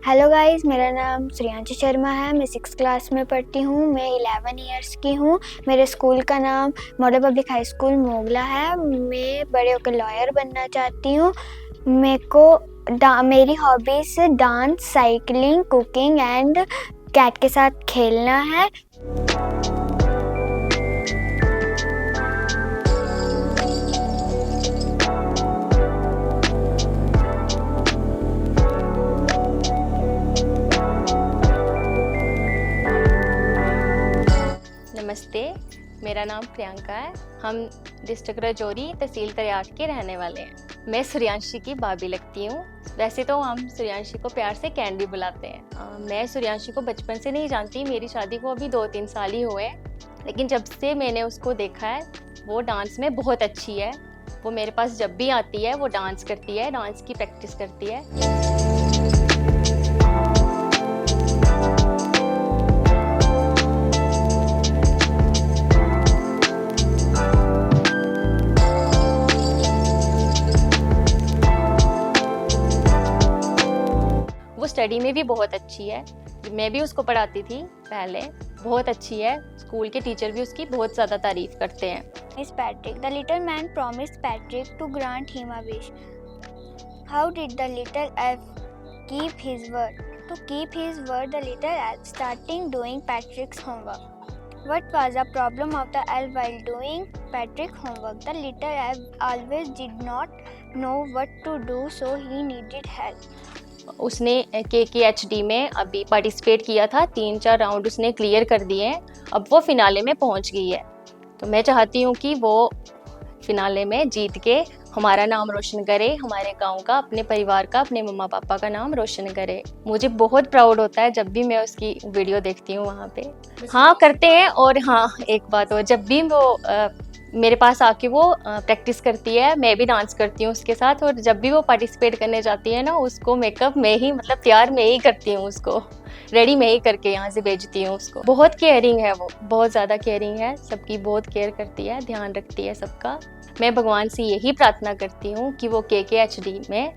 Hello guys, मेरा नाम श्रेयांशी शर्मा है। मैं 6th क्लास में पढ़ती हूँ। मैं 11 इयर्स की हूँ। मेरे स्कूल का नाम model public high school Mogla है। मैं बड़े होकर लॉयर बनना चाहती हूँ। मेरी hobbies dance, cycling, cooking and cat के साथ खेलना है। नमस्ते, मेरा नाम प्रियंका है। हम डिस्ट्रिक्ट राजौरी, तहसील तरियाट के रहने वाले हैं। मैं सूर्यांशी की भाभी लगती हूँ। वैसे तो हम सूर्यांशी को प्यार से कैंडी बुलाते हैं। मैं सूर्यांशी को बचपन से नहीं जानती। मेरी शादी को अभी 2-3 साल ही हुए, लेकिन जब से मैंने उसको देखा है वो डांस में बहुत अच्छी है। वो मेरे पास जब भी आती है वो डांस करती है, डांस की प्रैक्टिस करती है। वो स्टडी में भी बहुत अच्छी है। मैं भी उसको पढ़ाती थी पहले। बहुत अच्छी है। स्कूल के टीचर भी उसकी बहुत ज़्यादा तारीफ करते हैं। Miss Patrick, the little man promised Patrick to grant him a wish. How did the little elf keep his word? To keep his word, the little elf started doing Patrick's homework. What was the problem of the elf while doing Patrick's homework? The little elf always did not know what to do, so he needed help. उसने KKHD में अभी participate किया था। 3-4 round उसने clear कर दिए हैं। अब वो फिनाले में पहुंच गई है। तो मैं चाहती हूँ कि वो फिनाले में जीत के हमारा नाम रोशन करे, हमारे गांव का, अपने परिवार का, अपने मम्मा पापा का नाम रोशन करे। मुझे बहुत प्राउड होता है जब भी मैं उसकी वीडियो देखती हूँ वहाँ पे। हाँ, करते हैं। और हाँ, एक बात और, जब भी वो मेरे पास आके वो प्रैक्टिस करती है, मैं भी डांस करती हूँ उसके साथ। और जब भी वो पार्टिसिपेट करने जाती है ना, उसको मेकअप में ही, मतलब तैयार में ही करती हूँ, उसको रेडी में ही करके यहाँ से भेजती हूँ उसको। बहुत केयरिंग है वो, बहुत ज़्यादा केयरिंग है। सबकी बहुत केयर करती है, ध्यान रखती है सबका। मैं भगवान से यही प्रार्थना करती हूँ कि वो KKHD में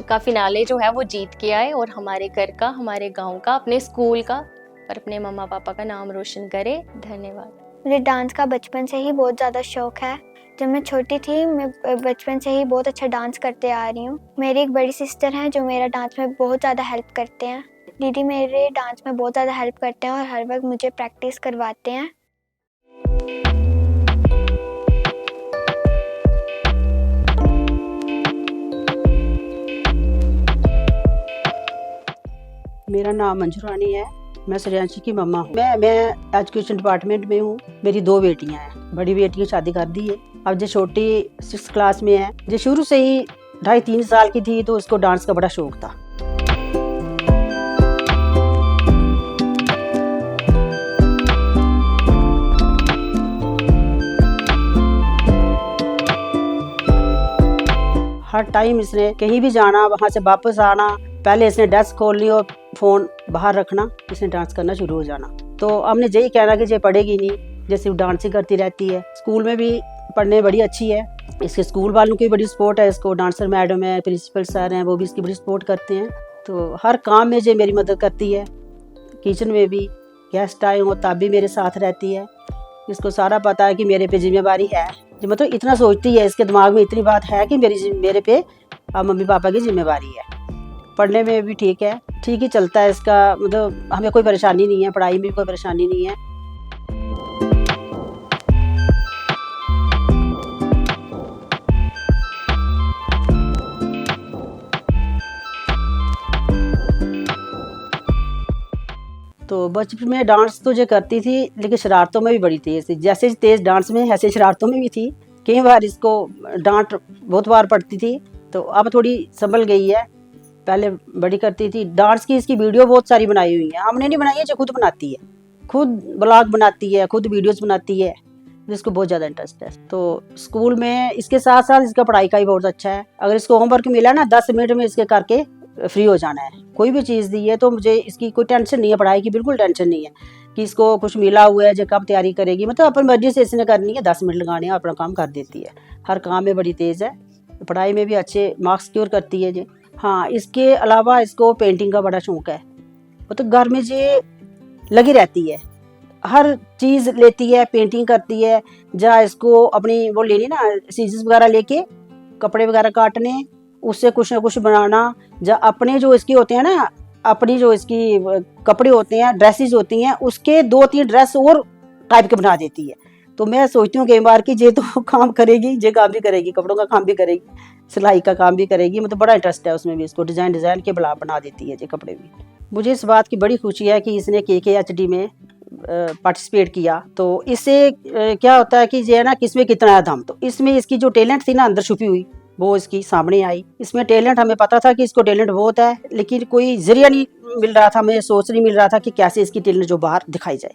का फिनाले जो है वो जीत के आए और हमारे घर का, हमारे गाँव का, अपने स्कूल का और अपने मम्मा पापा का नाम रोशन करे। धन्यवाद। मुझे डांस का बचपन से ही बहुत ज़्यादा शौक है। जब मैं छोटी थी, मैं बचपन से ही बहुत अच्छा डांस करते आ रही हूँ। मेरी एक बड़ी सिस्टर हैं जो मेरा डांस में बहुत ज़्यादा हेल्प करते हैं। दीदी मेरे डांस में बहुत ज़्यादा हेल्प करते हैं और हर वक्त मुझे प्रैक्टिस करवाते हैं। मेरा नाम मंजू रानी है। मैं सूर्यांशी की मम्मा हूँ। मैं एजुकेशन डिपार्टमेंट में हूँ। मेरी 2 बेटियां हैं। बड़ी बेटी की शादी कर दी है। अब जो छोटी 6th क्लास में है, जो शुरू से ही 2.5-3 साल की थी, तो उसको डांस का बड़ा शौक था। हर टाइम इसने कहीं भी जाना, वहाँ से वापस आना, पहले इसने डेस्क खोलनी और फोन बाहर रखना, इसने डांस करना शुरू हो जाना। तो हमने यही कहना कि ये पढ़ेगी नहीं, जैसे वो डांस ही करती रहती है। स्कूल में भी पढ़ने बड़ी अच्छी है। इसके स्कूल वालों की बड़ी सपोर्ट है। इसको डांसर मैडम है, प्रिंसिपल सर हैं, वो भी इसकी बड़ी सपोर्ट करते हैं। तो हर काम में ये मेरी मदद करती है। किचन में भी गेस्ट आए हो तब भी मेरे साथ रहती है। इसको सारा पता है कि मेरे पे जिम्मेवारी है। मतलब इतना सोचती है, इसके दिमाग में इतनी बात है कि मेरे पे मम्मी पापा की जिम्मेवारी है। पढ़ने में भी ठीक है, ठीक ही चलता है इसका। मतलब हमें कोई परेशानी नहीं है, पढ़ाई में भी कोई परेशानी नहीं है। तो बचपन में डांस तो जो करती थी, लेकिन शरारतों में भी बड़ी तेज थी। जैसे तेज डांस में, ऐसे शरारतों में भी थी। कई बार इसको डांट बहुत बार पड़ती थी, तो अब थोड़ी संभल गई है। पहले बड़ी करती थी। डांस की इसकी वीडियो बहुत सारी बनाई हुई है। हमने नहीं बनाई है, जो खुद बनाती है। खुद ब्लॉग बनाती है, खुद वीडियोस बनाती है। जिसको बहुत ज़्यादा इंटरेस्ट है। तो स्कूल में इसके साथ साथ इसका पढ़ाई का भी बहुत अच्छा है। अगर इसको होमवर्क मिला ना, 10 मिनट में इसके करके फ्री हो जाना है। कोई भी चीज़ दी है तो मुझे इसकी कोई टेंशन नहीं है, पढ़ाई की बिल्कुल टेंशन नहीं है कि इसको कुछ मिला हुआ है जो कब तैयारी करेगी। मतलब अपन मर्जी से इसने करनी है, 10 मिनट लगाने हैं, अपना काम कर देती है। हर काम में बड़ी तेज़ है। पढ़ाई में भी अच्छे मार्क्स सिक्योर करती है जी। हाँ, इसके अलावा इसको पेंटिंग का बड़ा शौक है। वो तो घर में जे लगी रहती है, हर चीज़ लेती है, पेंटिंग करती है। जहाँ इसको अपनी वो लेनी ना, सीजर्स वगैरह लेके कपड़े वगैरह काटने, उससे कुछ ना कुछ बनाना। जहाँ अपने जो इसकी होते हैं ना, अपनी जो इसकी कपड़े होते हैं, ड्रेसेस होती हैं, उसके 2-3 ड्रेस और टाइप के बना देती है। तो मैं सोचती हूँ कई बार कि ये तो काम करेगी, ये काम भी करेगी, कपड़ों का काम भी करेगी, सिलाई का काम भी करेगी। मतलब बड़ा इंटरेस्ट है उसमें भी, इसको डिज़ाइन के बना देती है ये कपड़े भी। मुझे इस बात की बड़ी खुशी है कि इसने KKHD में पार्टिसिपेट किया। तो इससे क्या होता है कि ये ना किसमें कितना है दम। तो इसमें इसकी जो टैलेंट थी ना अंदर छुपी हुई, वो इसकी सामने आई। इसमें टैलेंट, हमें पता था कि इसको टैलेंट बहुत है, लेकिन कोई जरिया नहीं मिल रहा था, हमें सोच नहीं मिल रहा था कि कैसे इसकी टैलेंट जो बाहर दिखाई जाए।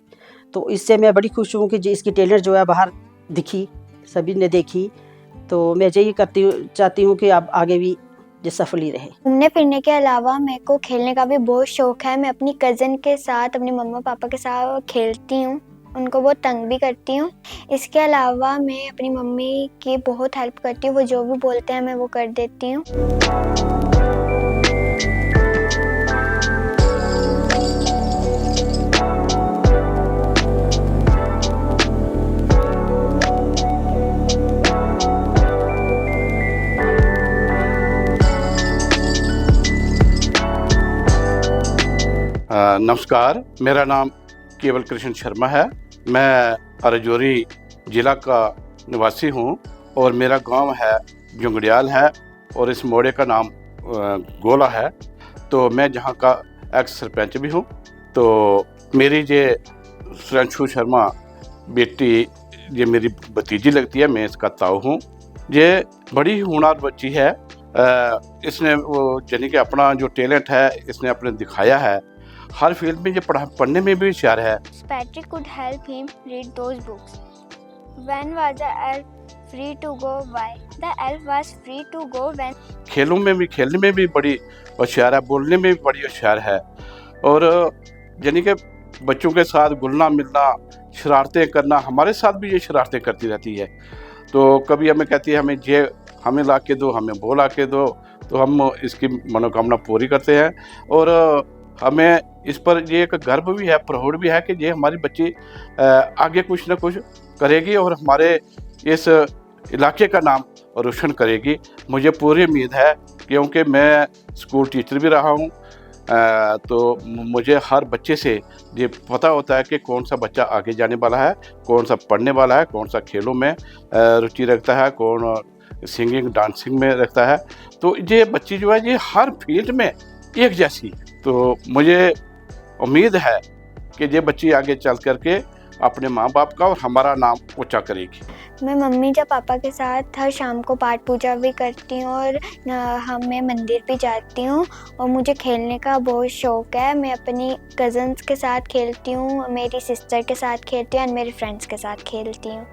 तो इससे मैं बड़ी खुश हूँ कि इसकी टैलेंट जो है बाहर दिखी, सभी ने देखी। तो मैं यही चाहती हूँ कि आप आगे भी ये सफल ही रहे। घूमने फिरने के अलावा मेरे को खेलने का भी बहुत शौक है। मैं अपनी कज़न के साथ, अपनी मम्मा पापा के साथ खेलती हूँ, उनको बहुत तंग भी करती हूँ। इसके अलावा मैं अपनी मम्मी की बहुत हेल्प करती हूँ, वो जो भी बोलते हैं मैं वो कर देती हूँ। नमस्कार, मेरा नाम केवल कृष्ण शर्मा है। मैं राजौरी ज़िला का निवासी हूँ और मेरा गांव है जुंगड़ियाल है और इस मोड़े का नाम गोला है। तो मैं जहाँ का एक्स सरपंच भी हूँ। तो मेरी ये सुरंशु शर्मा बेटी, ये मेरी भतीजी लगती है, मैं इसका ताऊ हूँ। ये बड़ी ही होनहार बच्ची है। इसने वो यानी कि अपना जो टैलेंट है इसने अपने दिखाया है। हर फील्ड में ये पढ़ने में भी होशियार है। Patrick could help him read those books. When was the elf free to go? Why? The elf was free to go when खेलने में भी बड़ी होशियार है, बोलने में भी बड़ी होशियार है। और यानी कि बच्चों के साथ घुलना मिलना, शरारतें करना, हमारे साथ भी ये शरारतें करती रहती है। तो कभी हमें कहती है हमें ला के दो, हमें वो ला के दो, तो हम इसकी मनोकामना पूरी करते हैं। और हमें इस पर ये एक गर्व भी है, प्राउड भी है कि ये हमारी बच्ची आगे कुछ ना कुछ करेगी और हमारे इस इलाके का नाम रोशन करेगी। मुझे पूरी उम्मीद है, क्योंकि मैं स्कूल टीचर भी रहा हूँ। तो मुझे हर बच्चे से ये पता होता है कि कौन सा बच्चा आगे जाने वाला है, कौन सा पढ़ने वाला है, कौन सा खेलों में रुचि रखता है, कौन सिंगिंग डांसिंग में रखता है। तो ये बच्ची जो है ये हर फील्ड में एक जैसी। तो मुझे उम्मीद है कि ये बच्ची आगे चल करके अपने माँ बाप का और हमारा नाम ऊंचा करेगी। मैं मम्मी या पापा के साथ हर शाम को पाठ पूजा भी करती हूँ और मैं मंदिर भी जाती हूँ। और मुझे खेलने का बहुत शौक है। मैं अपनी कज़न्स के साथ खेलती हूँ, मेरी सिस्टर के साथ खेलती हूँ और मेरे फ्रेंड्स के साथ खेलती हूँ।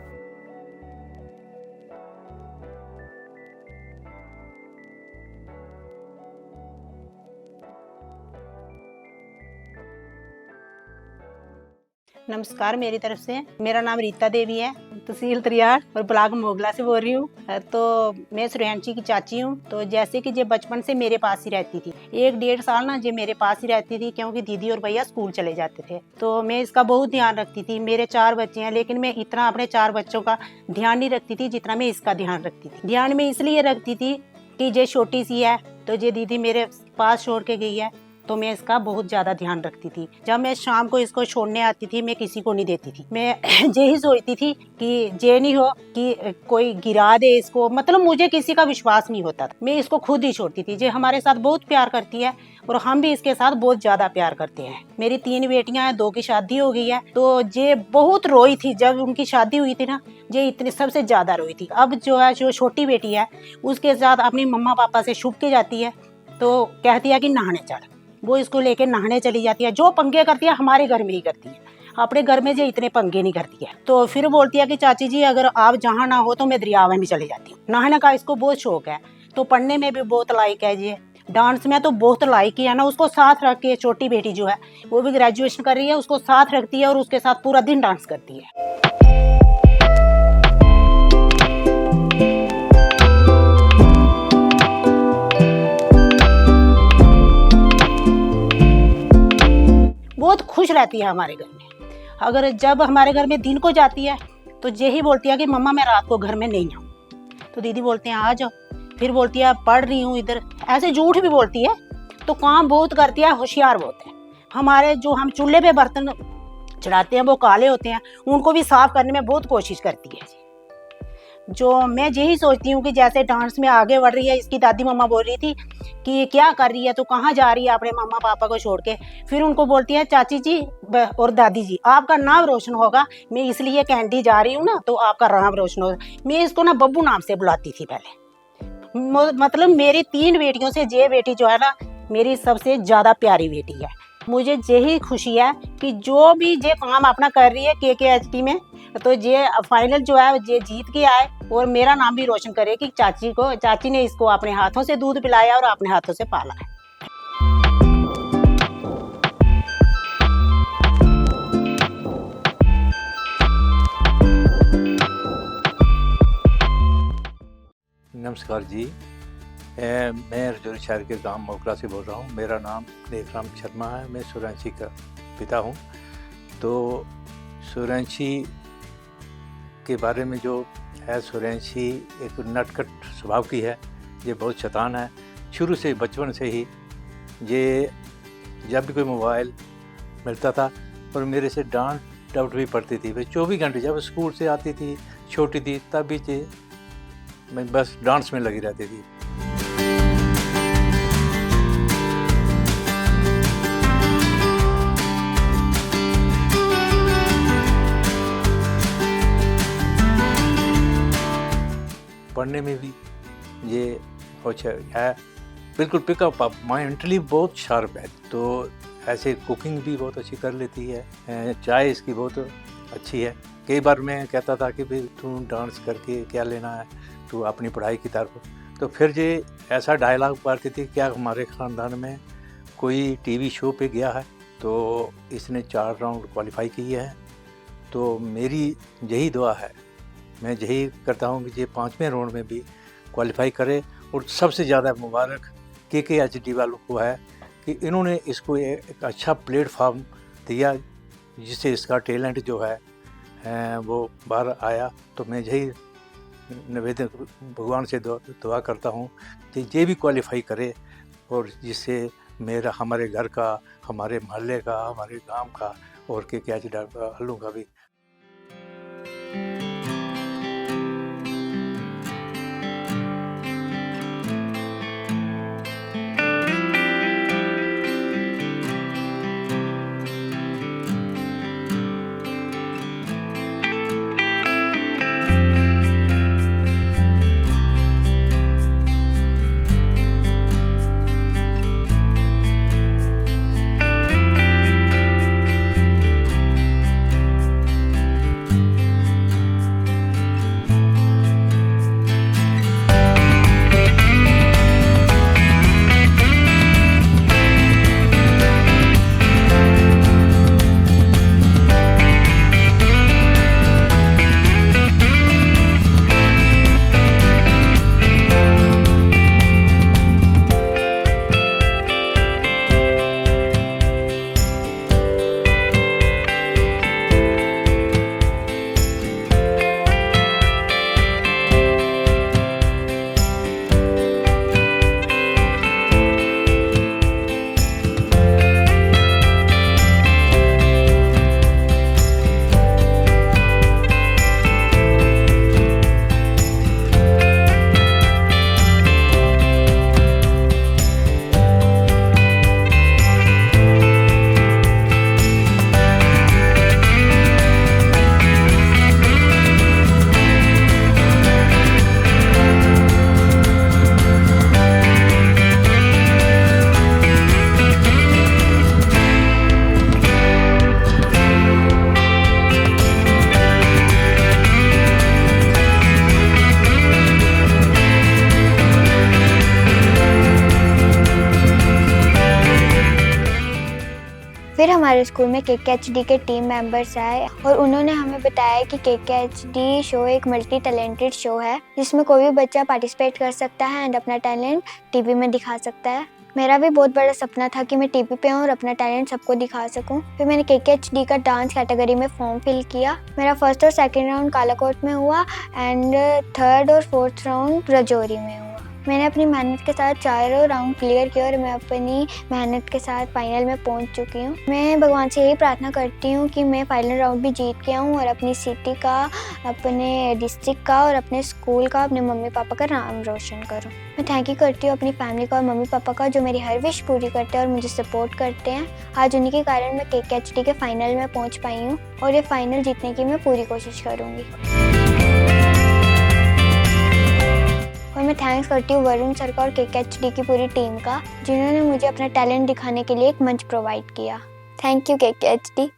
नमस्कार, मेरी तरफ से। मेरा नाम रीता देवी है, तहसील त्रियाड़ और ब्लॉक मोगला से बोल रही हूँ। तो मैं सुरैंची की चाची हूँ। तो जैसे कि ये बचपन से मेरे पास ही रहती थी, 1-1.5 साल ना ये मेरे पास ही रहती थी, क्योंकि दीदी और भैया स्कूल चले जाते थे। तो मैं इसका बहुत ध्यान रखती थी। मेरे 4 बच्चे हैं, लेकिन मैं इतना अपने 4 बच्चों का ध्यान नहीं रखती थी जितना मैं इसका ध्यान रखती थी। ध्यान में इसलिए रखती थी कि ये छोटी सी है, तो ये दीदी मेरे पास छोड़ के गई है, तो मैं इसका बहुत ज़्यादा ध्यान रखती थी। जब मैं शाम को इसको छोड़ने आती थी, मैं किसी को नहीं देती थी। मैं यही सोचती थी कि ये नहीं हो कि कोई गिरा दे इसको, मतलब मुझे किसी का विश्वास नहीं होता था। मैं इसको खुद ही छोड़ती थी। ये हमारे साथ बहुत प्यार करती है और हम भी इसके साथ बहुत ज़्यादा प्यार करते हैं। मेरी 3 बेटियां हैं, 2 की शादी हो गई है। तो ये बहुत रोई थी जब उनकी शादी हुई थी ना, ये इतनी सबसे ज़्यादा रोई थी। अब जो है, जो छोटी बेटी है, उसके साथ अपनी मम्मा पापा से छुप के जाती है, तो कहती है कि नहाने चल। वो इसको लेके नहाने चली जाती है। जो पंगे करती है हमारे घर में ही करती है, अपने घर में जो इतने पंगे नहीं करती है। तो फिर बोलती है कि चाची जी अगर आप जहाँ ना हो तो मैं दरिया में भी चली जाती हूँ। नहाने का इसको बहुत शौक है। तो पढ़ने में भी बहुत लाइक है ये, डांस में तो बहुत लाइक है ना। उसको साथ रख के, छोटी बेटी जो है वो भी ग्रेजुएशन कर रही है, उसको साथ रखती है और उसके साथ पूरा दिन डांस करती है। खुश रहती है हमारे घर में। अगर जब हमारे घर में दिन को जाती है तो यही बोलती है कि मम्मा मैं रात को घर में नहीं आऊँ, तो दीदी बोलते हैं आ जाओ। फिर बोलती है पढ़ रही हूँ इधर, ऐसे झूठ भी बोलती है। तो काम बहुत करती है, होशियार बहुत है। हमारे जो हम चूल्हे पे बर्तन चढ़ाते हैं वो काले होते हैं, उनको भी साफ करने में बहुत कोशिश करती है। जो मैं यही सोचती हूँ कि जैसे डांस में आगे बढ़ रही है, इसकी दादी मम्मा बोल रही थी कि क्या कर रही है, तो कहाँ जा रही है अपने मम्मा पापा को छोड़ के। फिर उनको बोलती है चाची जी और दादी जी आपका नाम रोशन होगा, मैं इसलिए कैंडी जा रही हूँ ना, तो आपका नाम रोशन होगा। मैं इसको ना बब्बू नाम से बुलाती थी पहले। मतलब मेरी 3 बेटियों से ये बेटी जो है ना मेरी सबसे ज़्यादा प्यारी बेटी है। मुझे यही खुशी है कि जो भी ये काम अपना कर रही है KKHD में, तो ये फाइनल जो है ये जीत के आए और मेरा नाम भी रोशन करे कि चाची ने इसको अपने हाथों से दूध पिलाया और अपने हाथों से पाला है। नमस्कार जी, मैं रजौरी शहर के गांव मोगला से बोल रहा हूं। मेरा नाम देवराम शर्मा है, मैं सूर्यांशी का पिता हूं। तो सूर्यांशी के बारे में जो है, सूर्यांशी एक नटखट स्वभाव की है, ये बहुत शैतान है। शुरू से बचपन से ही ये जब भी कोई मोबाइल मिलता था और मेरे से डांट डाउट भी पड़ती थी। वे 24 घंटे जब स्कूल से आती थी, छोटी थी, तब भी ये मैं बस डांस में लगी रहती थी। पढ़ने में भी ये होशियार है, बिल्कुल पिकअप अप, मेंटली बहुत शार्प है। तो ऐसे कुकिंग भी बहुत अच्छी कर लेती है, चाय इसकी बहुत अच्छी है। कई बार मैं कहता था कि भाई तू डांस करके क्या लेना है, तू अपनी पढ़ाई की तरफ। तो फिर ये ऐसा डायलॉग मारती थी, क्या हमारे ख़ानदान में कोई टीवी शो पे गया है तो इसने 4 राउंड क्वालिफाई किए हैं। तो मेरी यही दुआ है, मैं यही करता हूँ कि ये 5वें राउंड में भी क्वालिफाई करे। और सबसे ज़्यादा मुबारक KKHD वालों को है कि इन्होंने इसको एक अच्छा प्लेटफार्म दिया जिससे इसका टैलेंट जो है वो बाहर आया। तो मैं यही निवेदन भगवान से दुआ करता हूँ कि ये भी क्वालिफाई करे और जिससे मेरा, हमारे घर का, हमारे मोहल्ले का, हमारे गांव का और KKHD वालों का भी। फिर हमारे स्कूल में KKHD के टीम मेंबर्स आए और उन्होंने हमें बताया कि KKHD शो एक मल्टी टैलेंटेड शो है जिसमें कोई भी बच्चा पार्टिसिपेट कर सकता है एंड अपना टैलेंट टीवी में दिखा सकता है। मेरा भी बहुत बड़ा सपना था कि मैं टीवी पे आऊँ और अपना टैलेंट सबको दिखा सकूं। फिर मैंने KKHD का डांस कैटेगरी में फॉर्म फिल किया। मेरा फर्स्ट और सेकंड राउंड कालाकोट में हुआ एंड थर्ड और फोर्थ राउंड राजौरी में हुआ। मैंने अपनी मेहनत के साथ चारों राउंड क्लियर किया और मैं अपनी मेहनत के साथ फाइनल में पहुंच चुकी हूँ। मैं भगवान से यही प्रार्थना करती हूँ कि मैं फाइनल राउंड भी जीत के आऊँ और अपनी सिटी का, अपने डिस्ट्रिक्ट का और अपने स्कूल का, अपने मम्मी पापा का नाम रोशन करूँ। मैं थैंक यू करती हूँ अपनी फैमिली का और मम्मी पापा का, जो मेरी हर विश पूरी करते हैं और मुझे सपोर्ट करते हैं। आज उन्हीं के कारण मैं KKHD के फाइनल में पहुँच पाई हूँ और ये फाइनल जीतने की मैं पूरी कोशिश करूँगी। और मैं थैंक्स करती हूँ वरुण सर का और KKHD की पूरी टीम का, जिन्होंने मुझे अपना टैलेंट दिखाने के लिए एक मंच प्रोवाइड किया। Thank you KKHD।